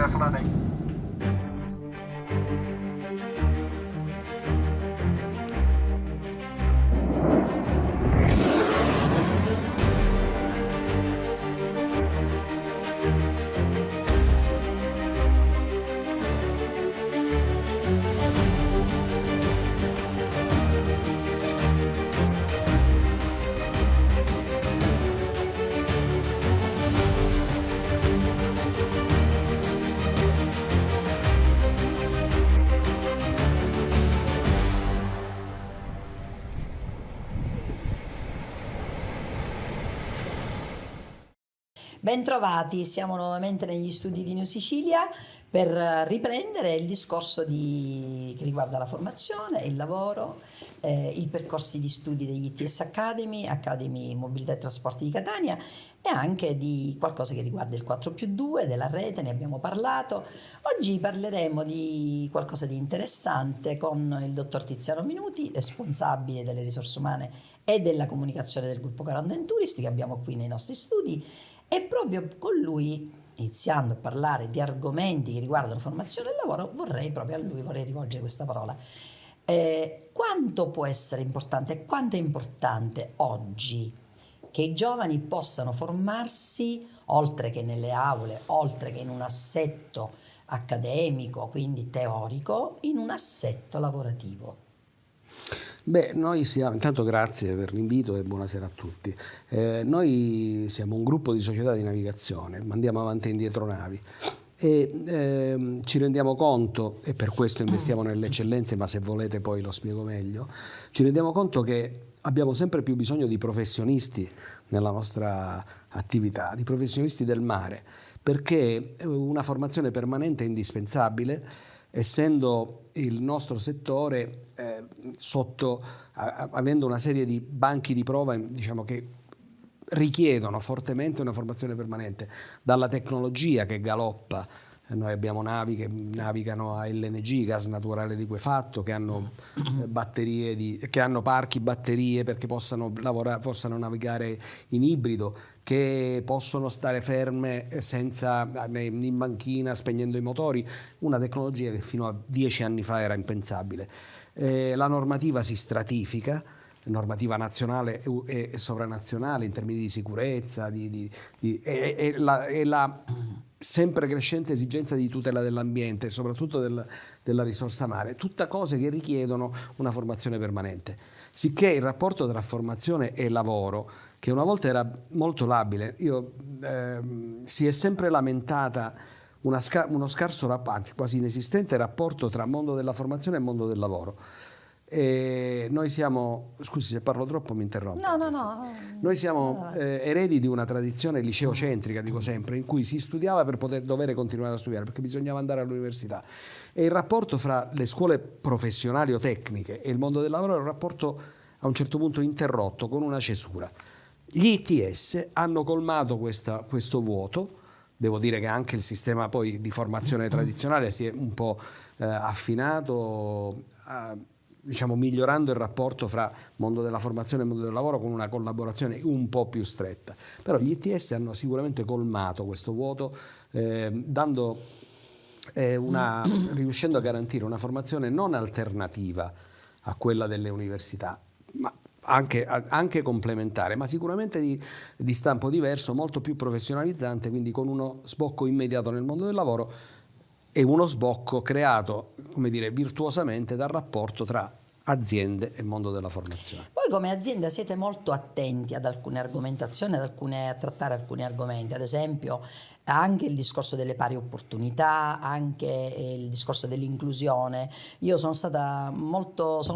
aircraft landing. Bentrovati, siamo nuovamente negli studi di New Sicilia per riprendere il discorso che riguarda la formazione, il lavoro, i percorsi di studi degli ITS Academy, Academy Mobilità e Trasporti di Catania e anche di qualcosa che riguarda il 4+2, della rete, ne abbiamo parlato. Oggi parleremo di qualcosa di interessante con il dottor Tiziano Minuti, responsabile delle risorse umane e della comunicazione del gruppo Carandan Tourist che abbiamo qui nei nostri studi. E proprio con lui, iniziando a parlare di argomenti che riguardano formazione e lavoro, vorrei rivolgere questa parola. Quanto può essere importante, quanto è importante oggi che i giovani possano formarsi, oltre che nelle aule, oltre che in un assetto accademico, quindi teorico, in un assetto lavorativo? Noi siamo, intanto grazie per l'invito e buonasera a tutti. Noi siamo un gruppo di società di navigazione, mandiamo avanti e indietro navi e ci rendiamo conto, e per questo investiamo nelle eccellenze, ma se volete poi lo spiego meglio, ci rendiamo conto che abbiamo sempre più bisogno di professionisti nella nostra attività, di professionisti del mare, perché una formazione permanente è indispensabile, essendo il nostro settore avendo una serie di banchi di prova, diciamo, che richiedono fortemente una formazione permanente, dalla tecnologia che galoppa. Noi abbiamo navi che navigano a LNG, gas naturale liquefatto, che hanno che hanno parchi batterie perché possano navigare in ibrido, che possono stare ferme in banchina spegnendo i motori, una tecnologia che fino a 10 anni fa era impensabile. La normativa si stratifica, normativa nazionale e sovranazionale in termini di sicurezza e la sempre crescente esigenza di tutela dell'ambiente e soprattutto della risorsa mare, tutte cose che richiedono una formazione permanente. Sicché il rapporto tra formazione e lavoro, che una volta era molto labile, si è sempre lamentata uno scarso rapporto, quasi inesistente rapporto tra mondo della formazione e mondo del lavoro. E noi siamo, scusi se parlo troppo mi interrompo. No. Noi siamo eredi di una tradizione liceocentrica, dico sempre, in cui si studiava per dover continuare a studiare, perché bisognava andare all'università. E il rapporto fra le scuole professionali o tecniche e il mondo del lavoro è un rapporto a un certo punto interrotto, con una cesura. Gli ITS hanno colmato questo vuoto. Devo dire che anche il sistema poi di formazione tradizionale si è un po' affinato, diciamo, migliorando il rapporto fra mondo della formazione e mondo del lavoro, con una collaborazione un po' più stretta. Però gli ITS hanno sicuramente colmato questo vuoto, riuscendo a garantire una formazione non alternativa a quella delle università, ma anche complementare, ma sicuramente di stampo diverso, molto più professionalizzante, quindi con uno sbocco immediato nel mondo del lavoro e uno sbocco creato, come dire, virtuosamente dal rapporto tra aziende e mondo della formazione. Voi come azienda siete molto attenti ad alcune argomentazioni, a trattare alcuni argomenti, ad esempio anche il discorso delle pari opportunità, anche il discorso dell'inclusione. Io sono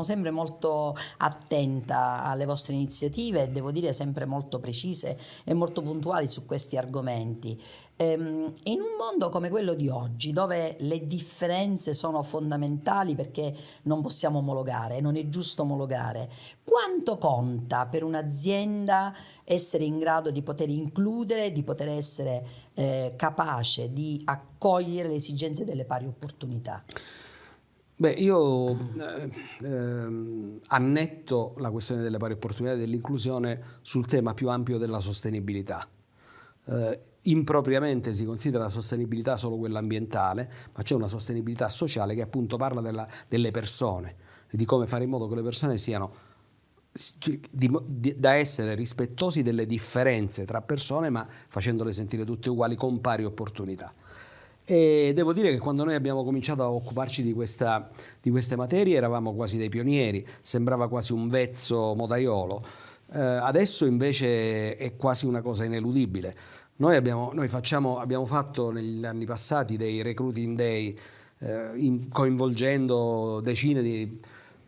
sempre molto attenta alle vostre iniziative e devo dire sempre molto precise e molto puntuali su questi argomenti. In un mondo come quello di oggi, dove le differenze sono fondamentali perché non possiamo omologare, non è giusto omologare, quanto conta per un'azienda essere in grado di poter includere, di poter essere capace di accogliere le esigenze delle pari opportunità? Io annetto la questione delle pari opportunità e dell'inclusione sul tema più ampio della sostenibilità. impropriamente si considera la sostenibilità solo quella ambientale, ma c'è una sostenibilità sociale che appunto parla delle persone e di come fare in modo che le persone siano da essere rispettosi delle differenze tra persone, ma facendole sentire tutte uguali con pari opportunità. E devo dire che quando noi abbiamo cominciato a occuparci di queste materie eravamo quasi dei pionieri, sembrava quasi un vezzo modaiolo. Adesso invece è quasi una cosa ineludibile. Noi abbiamo fatto negli anni passati dei recruiting day coinvolgendo decine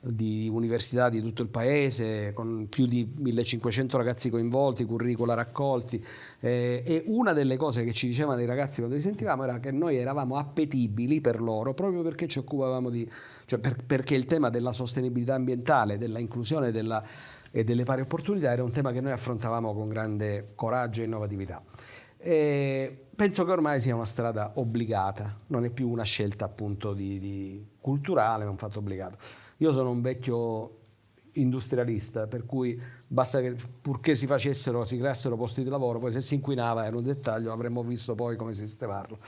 di università di tutto il paese, con più di 1500 ragazzi coinvolti, curricula raccolti, e una delle cose che ci dicevano i ragazzi quando li sentivamo era che noi eravamo appetibili per loro proprio perché ci occupavamo perché il tema della sostenibilità ambientale, della inclusione e delle pari opportunità era un tema che noi affrontavamo con grande coraggio e innovatività. Penso che ormai sia una strada obbligata, non è più una scelta appunto di culturale, ma un fatto obbligato. Io sono un vecchio industrialista, per cui basta che purché si creassero posti di lavoro, poi se si inquinava era un dettaglio, avremmo visto poi come sistemarlo.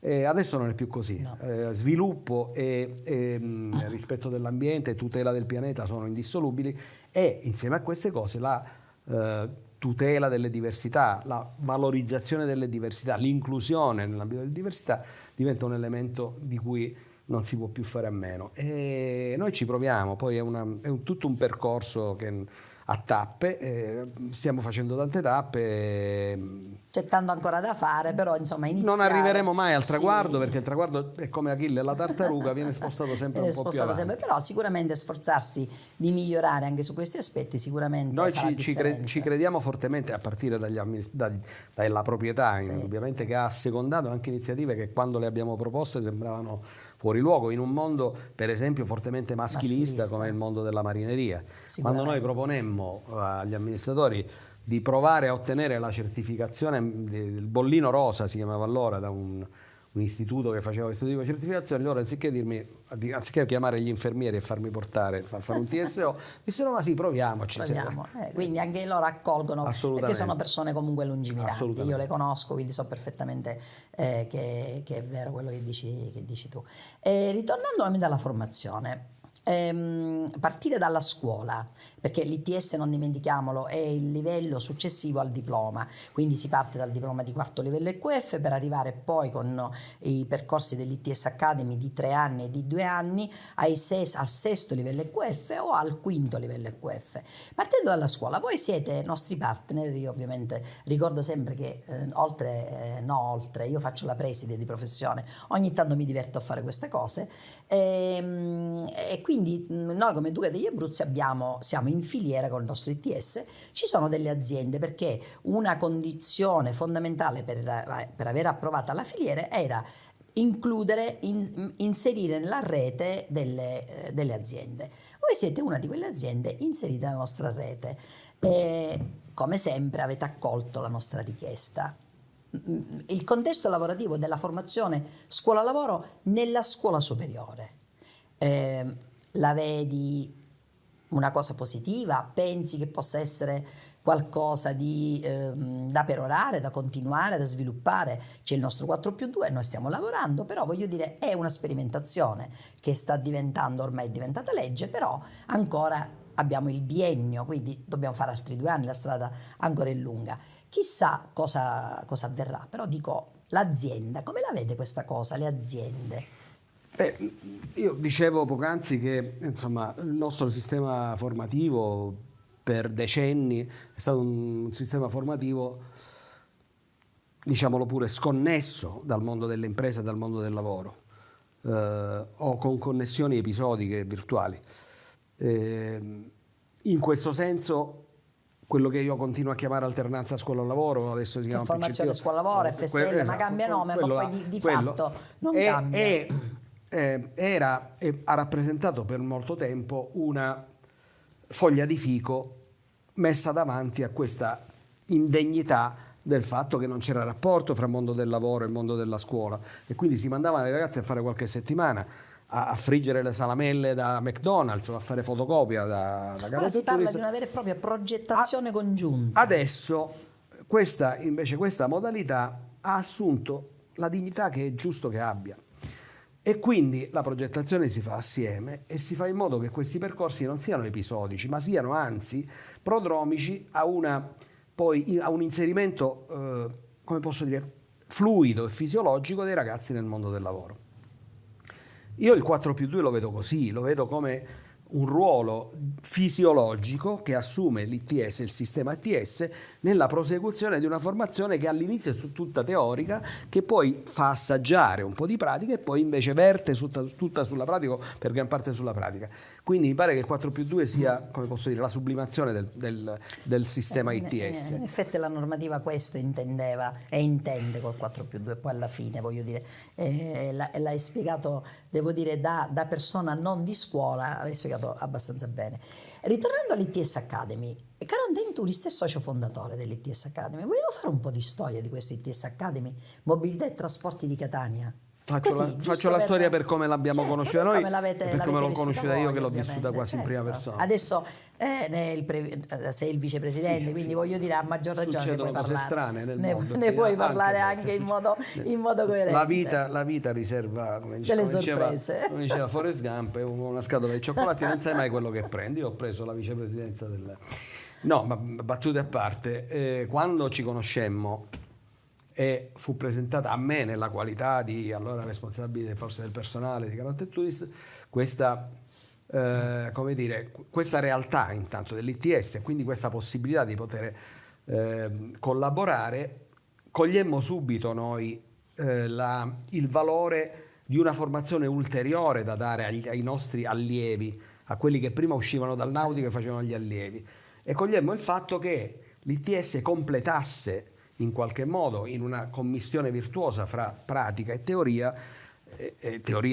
Adesso non è più così. No. Sviluppo e rispetto dell'ambiente, tutela del pianeta sono indissolubili, e insieme a queste cose la tutela delle diversità, la valorizzazione delle diversità, l'inclusione nell'ambito delle diversità diventa un elemento di cui non si può più fare a meno, e noi ci proviamo. Poi è tutto un percorso che a tappe, stiamo facendo tante tappe, c'è tanto ancora da fare, però insomma iniziare. Non arriveremo mai al traguardo, sì, perché il traguardo è come Achille e la tartaruga, viene spostato sempre un po' più avanti. Però sicuramente sforzarsi di migliorare anche su questi aspetti sicuramente noi ci crediamo fortemente, a partire dalla proprietà, sì, ovviamente, che ha assecondato anche iniziative che quando le abbiamo proposte sembravano fuori luogo in un mondo per esempio fortemente maschilista come il mondo della marineria. Quando noi proponemmo agli amministratori di provare a ottenere la certificazione del bollino rosa, si chiamava allora, da un istituto che faceva questo tipo di certificazioni, loro anziché chiamare gli infermieri e farmi fare un TSO, dissero ma sì, proviamoci. Quindi anche loro accolgono, perché sono persone comunque lungimiranti, io le conosco, quindi so perfettamente che è vero quello che dici tu. Ritornando alla formazione, partire dalla scuola, perché l'ITS, non dimentichiamolo, è il livello successivo al diploma, quindi si parte dal diploma di quarto livello EQF per arrivare poi con i percorsi dell'ITS Academy di 3 anni e di 2 anni al sesto livello EQF o al quinto livello EQF. Partendo dalla scuola, voi siete nostri partner. Io ovviamente ricordo sempre che io faccio la preside di professione, ogni tanto mi diverto a fare queste cose, e quindi noi come Duca degli Abruzzi siamo in filiera con il nostro ITS. Ci sono delle aziende, perché una condizione fondamentale per aver approvata la filiera era inserire nella rete delle aziende. Voi siete una di quelle aziende inserite nella nostra rete e come sempre avete accolto la nostra richiesta. Il contesto lavorativo della formazione scuola-lavoro nella scuola superiore, la vedi una cosa positiva? Pensi che possa essere qualcosa da perorare, da continuare, da sviluppare? C'è il nostro 4+2, noi stiamo lavorando, però voglio dire, è una sperimentazione che ormai è diventata legge, però ancora abbiamo il biennio, quindi dobbiamo fare altri 2 anni, la strada ancora è lunga. Chissà cosa avverrà, però dico, l'azienda, come la vede questa cosa, le aziende? Io dicevo poc'anzi che insomma il nostro sistema formativo per decenni è stato un sistema formativo, diciamolo pure, sconnesso dal mondo delle imprese e dal mondo del lavoro, o con connessioni episodiche virtuali. In questo senso, quello che io continuo a chiamare alternanza scuola-lavoro, adesso si chiama formazione scuola-lavoro, FSL, ma cambia nome, ma poi di fatto non cambia. Ha rappresentato per molto tempo una foglia di fico messa davanti a questa indegnità del fatto che non c'era rapporto fra mondo del lavoro e mondo della scuola, e quindi si mandavano i ragazzi a fare qualche settimana a friggere le salamelle da McDonald's o a fare fotocopia da Ora si parla di una vera e propria progettazione congiunta. Adesso questa modalità ha assunto la dignità che è giusto che abbia. E quindi la progettazione si fa assieme e si fa in modo che questi percorsi non siano episodici, ma siano anzi prodromici a un inserimento, come posso dire, fluido e fisiologico dei ragazzi nel mondo del lavoro. Io il 4+2 lo vedo così, lo vedo come un ruolo fisiologico che assume l'ITS, il sistema ITS, nella prosecuzione di una formazione che all'inizio è tutta teorica, che poi fa assaggiare un po' di pratica e poi invece verte tutta sulla pratica, per gran parte sulla pratica. Quindi mi pare che il 4+2 sia, come posso dire, la sublimazione del sistema ITS. In effetti la normativa questo intendeva e intende col 4+2, poi alla fine, voglio dire, l'hai spiegato, devo dire, da persona non di scuola, l'hai spiegato abbastanza bene. Ritornando all'ITS Academy, Caron Denturist è socio fondatore dell'ITS Academy. Vogliamo fare un po' di storia di questo ITS Academy, Mobilità e Trasporti di Catania? Faccio la storia per come l'abbiamo conosciuta noi, per come l'ho conosciuta io, che l'ho vissuta quasi in prima persona. Adesso sei il vicepresidente, quindi voglio dire, a maggior ragione succedono ne puoi cose strane nel mondo, ne puoi parlare anche in modo coerente. La vita riserva, delle sorprese. Come diceva Forrest Gump, una scatola di cioccolati, non sai mai quello che prendi. Io ho preso la vicepresidenza No, ma battute a parte, quando ci conoscemmo e fu presentata a me nella qualità di allora responsabile forse del personale di Caron Denturist questa realtà intanto dell'ITS e quindi questa possibilità di poter collaborare, cogliemmo subito noi il valore di una formazione ulteriore da dare ai nostri allievi, a quelli che prima uscivano dal nautico e facevano gli allievi, e cogliemmo il fatto che l'ITS completasse in qualche modo, in una commistione virtuosa fra pratica e teoria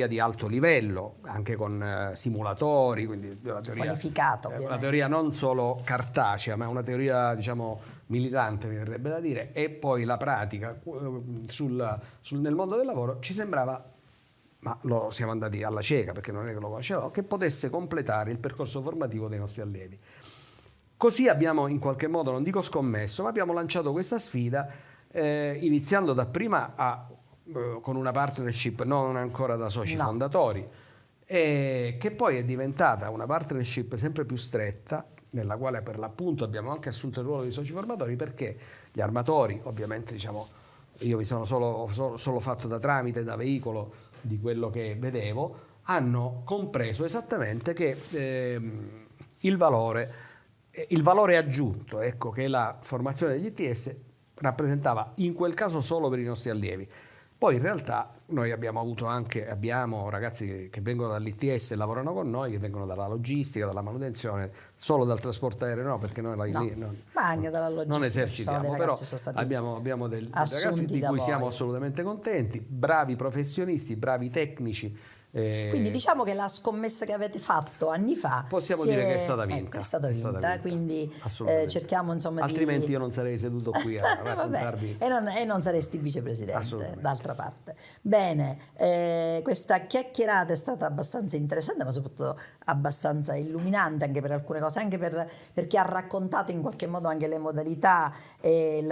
di alto livello, anche con simulatori, quindi una teoria non solo cartacea, ma una teoria, diciamo, militante, mi verrebbe da dire, e poi la pratica nel mondo del lavoro ci sembrava, ma lo siamo andati alla cieca perché non è che lo conoscevamo, che potesse completare il percorso formativo dei nostri allievi. Così abbiamo in qualche modo, non dico scommesso, ma abbiamo lanciato questa sfida iniziando dapprima con una partnership non ancora da soci fondatori, che poi è diventata una partnership sempre più stretta, nella quale per l'appunto abbiamo anche assunto il ruolo di soci formatori, perché gli armatori, ovviamente, diciamo, io mi sono solo fatto da tramite, da veicolo di quello che vedevo, hanno compreso esattamente che il valore aggiunto, ecco, che la formazione degli ITS rappresentava in quel caso solo per i nostri allievi. Poi in realtà noi abbiamo ragazzi che vengono dall'ITS e lavorano con noi, che vengono dalla logistica, dalla manutenzione, solo dal trasporto aereo no, perché noi ma anche dalla logistica, non esercitiamo, però abbiamo dei ragazzi di cui siamo assolutamente contenti, bravi professionisti, bravi tecnici. Quindi diciamo che la scommessa che avete fatto anni fa possiamo dire che è stata vinta. È stata vinta. Quindi cerchiamo, insomma, altrimenti io non sarei seduto qui a raccontarvi. E non saresti vicepresidente, d'altra parte. Bene, questa chiacchierata è stata abbastanza interessante, ma soprattutto abbastanza illuminante anche per alcune cose, anche perché ha raccontato in qualche modo anche le modalità e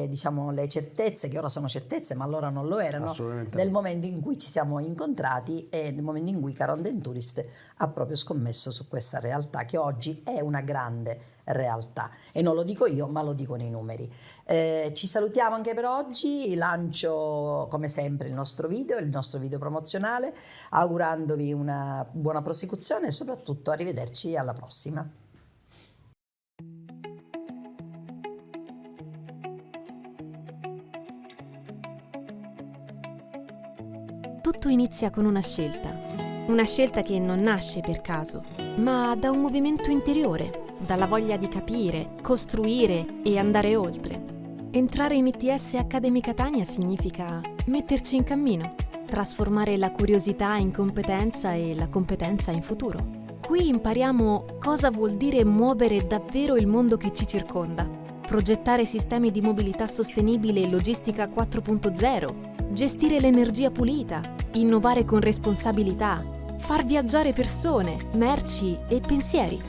diciamo, le certezze, che ora sono certezze ma allora non lo erano, nel momento in cui ci siamo incontrati e nel momento in cui Caron Denturist ha proprio scommesso su questa realtà, che oggi è una grande realtà, e non lo dico io ma lo dicono i numeri. Ci salutiamo anche per oggi, lancio come sempre il nostro video promozionale, augurandovi una buona prosecuzione e soprattutto arrivederci alla prossima. Tutto inizia con una scelta che non nasce per caso, ma da un movimento interiore, dalla voglia di capire, costruire e andare oltre. Entrare in ITS Academy Catania significa metterci in cammino, trasformare la curiosità in competenza e la competenza in futuro. Qui impariamo cosa vuol dire muovere davvero il mondo che ci circonda, progettare sistemi di mobilità sostenibile e logistica 4.0, gestire l'energia pulita, innovare con responsabilità, far viaggiare persone, merci e pensieri.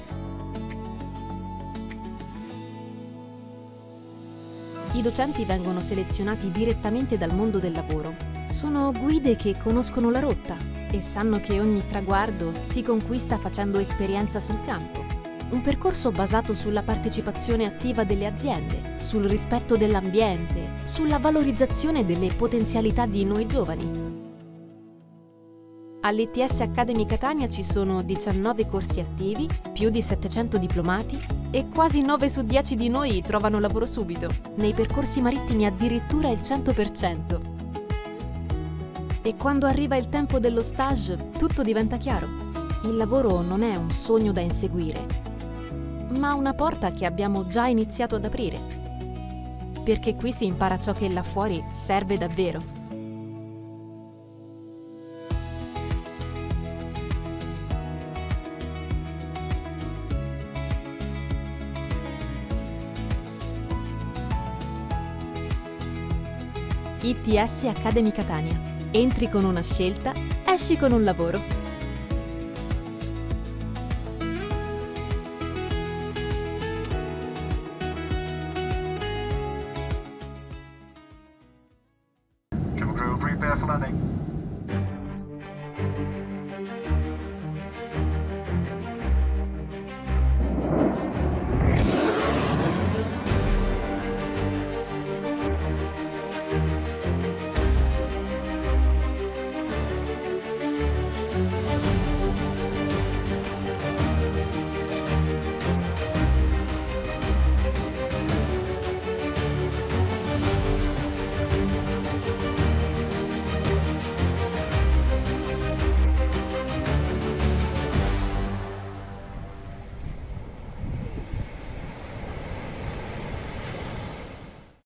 I docenti vengono selezionati direttamente dal mondo del lavoro. Sono guide che conoscono la rotta e sanno che ogni traguardo si conquista facendo esperienza sul campo. Un percorso basato sulla partecipazione attiva delle aziende, sul rispetto dell'ambiente, sulla valorizzazione delle potenzialità di noi giovani. All'ITS Academy Catania ci sono 19 corsi attivi, più di 700 diplomati e quasi 9 su 10 di noi trovano lavoro subito. Nei percorsi marittimi addirittura il 100%. E quando arriva il tempo dello stage, tutto diventa chiaro. Il lavoro non è un sogno da inseguire, ma una porta che abbiamo già iniziato ad aprire. Perché qui si impara ciò che là fuori serve davvero. ITS Academy Catania. Entri con una scelta, esci con un lavoro. Cabin crew, prepare for landing.